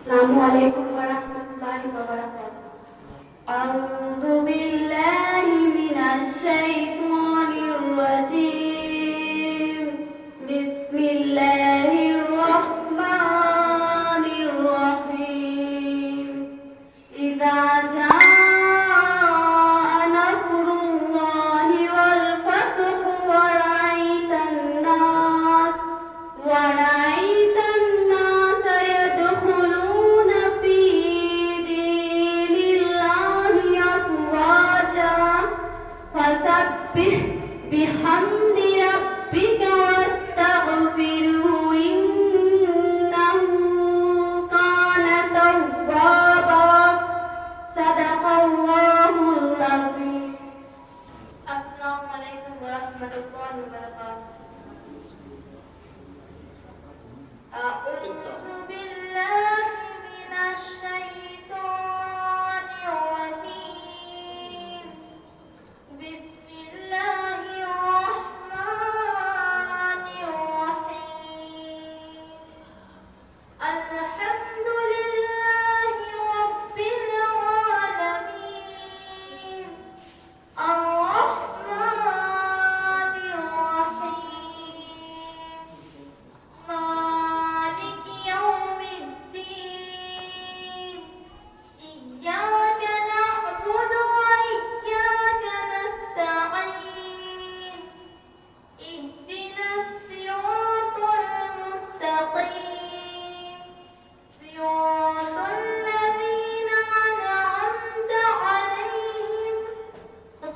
السلام علیکم ورحمۃ اللہ وبرکاتہ. اعوذ باللہ من الشیطان الرجیم. بسم اللہ الرحمن الرحیم. اذا جاء نصر اللہ والفتح ورأیت الناس يدخلون في دين الله أفواجا فسبح بحمد ربك واستغفره إنه كان توابا. صدق الله العظيم. السلام عليكم ورحمة الله وبركاته. أعوذ بالله من الشيطان الرجيم. بسم الله الرحمن الرحيم. الحمد لله رب العالمين. الرحمن الرحيم. مالك يوم الدين. إياك نعبد وإياك نستعين. اهدنا الصراط المستقيم. صراط الذين أنعمت عليهم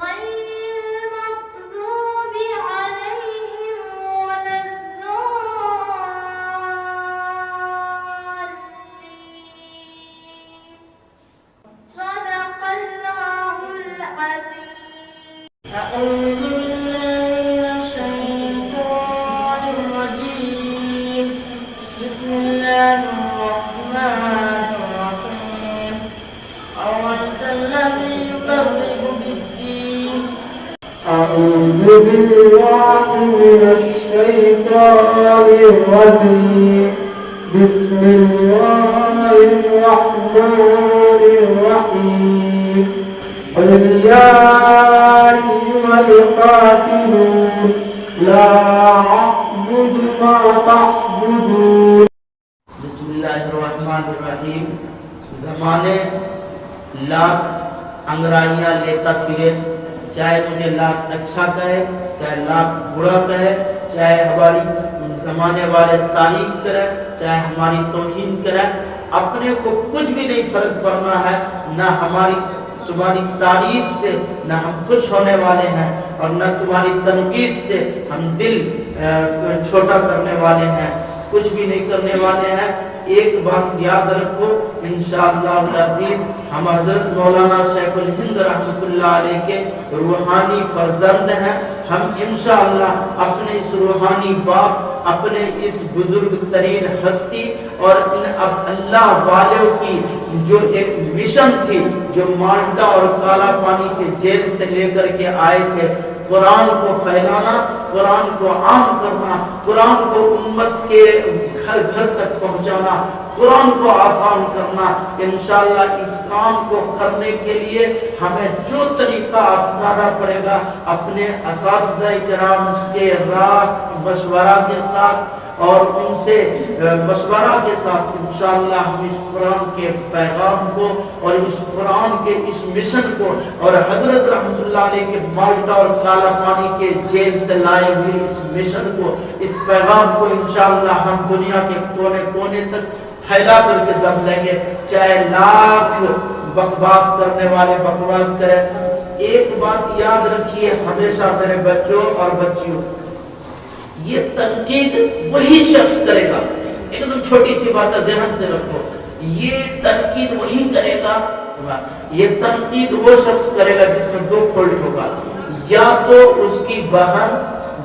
غير المغضوب عليهم ولا الضالين. صدق الله العظيم. أعوذ بالله من الشيطان الرجيم. بسم الله الرحمن الرحيم. أرأيت الذي يكذب بالدين. أعوذ بالله من الشيطان الرجيم. بسم الله الرحمن الرحيم. قل يا أيها الكافرون لا أعبد ما تعبدون. بسم اللہ الرحمن الرحیم. زمانے لاکھ انگرائیاں لیتا پھرے، چاہے مجھے لاکھ اچھا کہے، چاہے لاکھ برا کہے، چاہے ہماری زمانے والے تعریف کرے، چاہے ہماری توہین کرے، اپنے کو کچھ بھی نہیں فرق پڑنا ہے. نہ ہماری تمہاری تعریف سے نہ ہم خوش ہونے والے ہیں، اور نہ تمہاری تنقید سے ہم دل چھوٹا کرنے والے ہیں، کچھ بھی نہیں کرنے والے ہیں. ایک بات یاد رکھو، انشاءاللہ العزیز ہم حضرت مولانا شیخ الہند رحمۃ اللہ علیہ کے روحانی فرزند ہیں. ہم انشاءاللہ اپنے اس روحانی باپ، اپنے اس بزرگ ترین ہستی اور اب اللہ والوں کی جو ایک مشن تھی، جو مالٹا اور کالا پانی کے جیل سے لے کر کے آئے تھے، قرآن کو پھیلانا، قرآن کو عام کرنا، قرآن کو امت کے گھر گھر تک پہنچانا، قرآن کو آسان کرنا. انشاءاللہ اس کام کو کرنے کے لیے ہمیں جو طریقہ اپنانا پڑے گا، اپنے اساتذہ کرام کے راہ مشورہ کے ساتھ اور ان سے مشورہ کے ساتھ انشاءاللہ ہم اس قرآن کے پیغام کو اور اس قرآن کے اس مشن کو اور حضرت رحمت اللہ علیہ کے مالٹا اور کالا پانی کے جیل سے لائے ہوئے اس مشن کو، اس پیغام کو انشاءاللہ ہم دنیا کے کونے کونے تک پھیلا کر کے دم لیں گے. چاہے لاکھ بکواس کرنے والے بکواس کریں. ایک بات یاد رکھیے ہمیشہ میرے بچوں اور بچیوں، یہ تنقید وہی شخص کرے گا، ایک دم چھوٹی سی بات ہے ذہن سے رکھو، یہ تنقید وہی کرے گا، یہ تنقید وہ شخص کرے گا جس میں دو فالٹ ہوگا، یا تو اس کی بہن،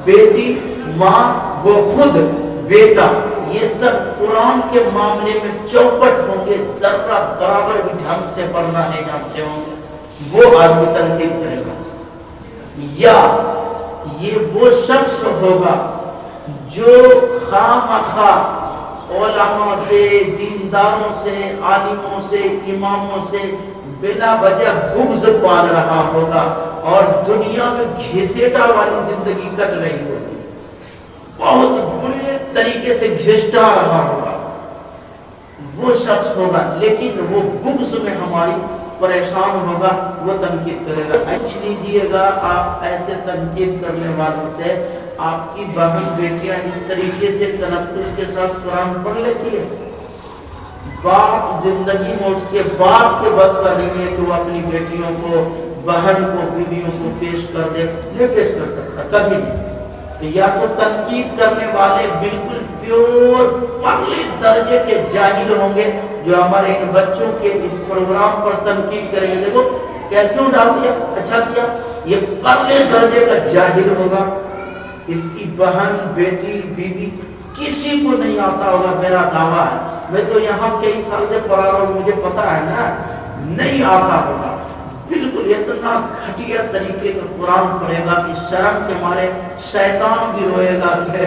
بیٹی، ماں، وہ خود، بیٹا، یہ سب قرآن کے معاملے میں چوپٹ ہوں گے، ذرہ برابر بھی ڈھنگ سے پڑھنا نہیں جانتے ہوں گے، وہ آدمی تنقید کرے گا. یا یہ وہ شخص ہوگا جو خواہ مخواہ علماء سے، دینداروں سے، عالموں سے، اماموں سے بلا وجہ بغض پال رہا ہوگا اور دنیا میں گھسیٹا والی زندگی کٹ رہی ہوگی، بہت برے طریقے سے گھسٹا رہا ہوگا وہ شخص ہوگا، لیکن وہ بغض میں ہماری پریشان ہوگا، وہ تنقید کرے گا۔ پوچھ لیجیے گا آپ ایسے تنقید کرنے والوں سے، آپ کی بہن بیٹیاں اس طریقے سے تلفظ کے ساتھ قرآن پڑھ لیتی ہے؟ باپ زندگی میں اس کے باپ کے بس کا نہیں ہے کہ وہ اپنی بیٹیوں کو، بہن کو، بیویوں کو پیش کر دے، نہیں پیش کر سکتا کبھی نہیں۔ تو یا تو تنقید کرنے والے بالکل پیور پرلے درجے کے جاہل ہوں گے جو ہمارے ان بچوں کے اس پروگرام پر تنقید کریں گے، دیکھو کیوں ڈال دیا، اچھا کیا، یہ پرلے درجے کا جاہل ہوگا۔ اس کی بہن، بیٹی، بیوی کسی کو نہیں آتا ہوگا، میرا دعویٰ ہے، میں تو یہاں کئی سال سے پڑھا رہا ہوں، مجھے پتا ہے نا، نہیں آتا ہوگا، بالکل اتنا گھٹیا طریقے کا قرآن پڑھے گا کہ شرم کے مارے شیطان بھی روئے گا کہ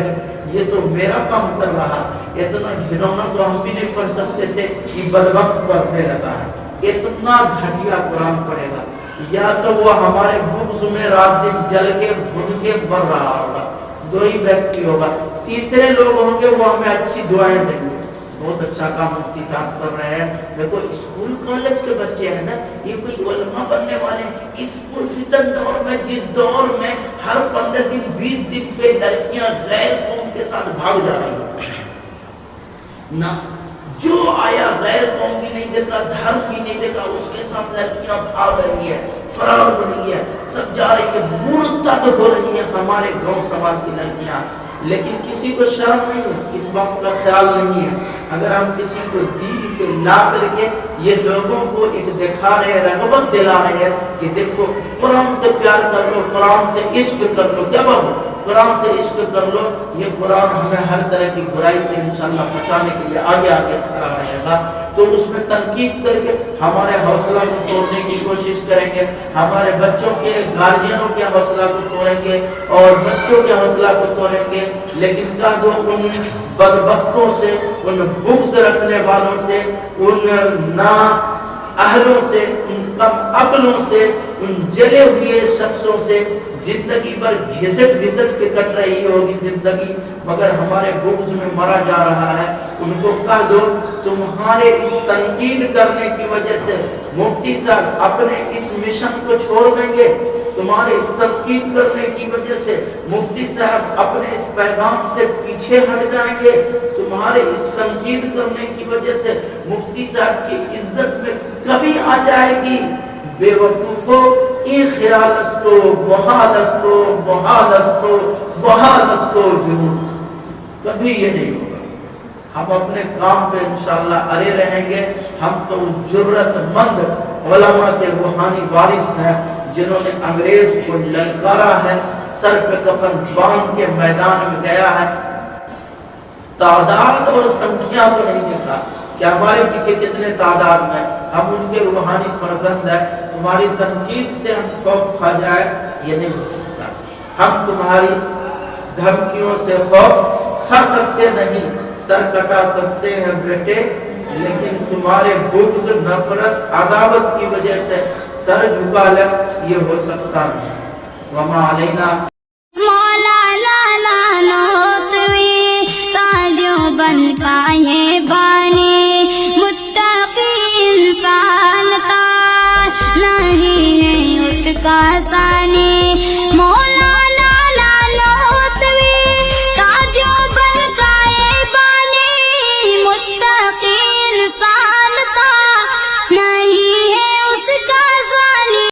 یہ تو میرا کام کر رہا، اتنا گھنونا تو ہم بھی نہیں پڑھ سکتے تھے، یہ بدبخت پڑھنے لگا ہے، اتنا گھٹیا قرآن پڑھے گا۔ یا تو وہ ہمارے بغض میں رات دن جل کے بھن کے بڑھ رہا ہوگا، دو ہی ویکتی ہوگا، تیسرے لوگ ہوں گے وہ ہمیں اچھی دعائیں دیں گے، بہت اچھا کام مفتی صاحب کر رہے ہیں، دیکھو اسکول کالج کے بچے ہیں نا، یہ کوئی علماء بننے والے ہیں، اس پرفتن دور میں، جس دور میں ہر 15 دن 20 دن پہ لڑکیاں غیر قوم کے ساتھ بھاگ جا رہی ہیں نہ، جو آیا غیر قوم بھی نہیں دیکھا، دھرم بھی نہیں دیکھا، اس کے ساتھ لڑکیاں بھاگ رہی ہے، فرار ہو رہی ہے، سب جا رہی ہے، مرتد ہو رہی ہے ہمارے گاؤں سماج کی لڑکیاں، لیکن کسی کو شرم نہیں ہے، اس بات کا خیال نہیں ہے۔ اگر ہم کسی کو دین پہ لا کر کے یہ لوگوں کو ایک دکھا رہے ہیں، رغبت دلا رہے ہیں کہ دیکھو قرآن سے پیار کر لو، قرآن سے عشق کر لو، کیا بابو قرآن سے عشق کر لو، یہ قرآن ہمیں ہر طرح کی برائی سے انشاءاللہ بچانے کے لیے آگے آگے کھڑا رہے گا، تو اس میں تنقید کر کے ہمارے حوصلہ کو توڑنے کی کوشش کریں گے، ہمارے بچوں کے گارجینوں کے حوصلہ کو توڑیں گے اور بچوں کے حوصلہ کو توڑیں گے، لیکن کہہ دو ان بدبختوں سے، ان بغض رکھنے والوں سے، ان نا اہلوں سے، ان کم عقلوں سے، ان جلے ہوئے شخصوں سے زندگی پر گھسٹ گھسٹ کے کٹ رہی ہوگی زندگی، مگر ہمارے بغض میں مرا جا رہا ہے، ان کو کہہ دو تمہارے اس تنقید کرنے کی وجہ سے مفتی صاحب اپنے اس مشن کو چھوڑ دیں گے، تمہارے اس تنقید کرنے کی وجہ سے مفتی صاحب اپنے اس پیغام سے پیچھے ہٹ جائیں گے، تمہارے اس تنقید کرنے کی وجہ سے مفتی صاحب کی عزت میں کبھی آ جائے گی، بے وقوفو این خیال استو محال استو محال استو محال استو جنون، کبھی یہ نہیں ہوگا۔ ہم اپنے کام پہ انشاءاللہ ارے رہیں گے، ہم تو جرأت مند علماء کے روحانی وارث ہیں جنہوں نے انگریز کو للکارا ہے، سر پہ کفن باندھ کے میدان میں گیا ہے، تعداد اور سنکھیا کو نہیں دیکھا کہ ہمارے پیچھے کتنے تعداد میں، ہم ان کے روحانی فرزند ہیں، تمہاری تنقید سے ہم خوف کھا جائے یہ نہیں ہو سکتا، ہم تمہاری دھمکیوں سے خوف کھا سکتے نہیں، سر کٹا سکتے ہیں بیٹے، لیکن تمہارے بغض، نفرت، عداوت کی وجہ سے سر جھکا لے یہ ہو سکتا نہیں۔ وما علینا مولانا نانوتوی تاجو بن پائے بانی متقی انسان تا نہیں ہے اس کا ثانی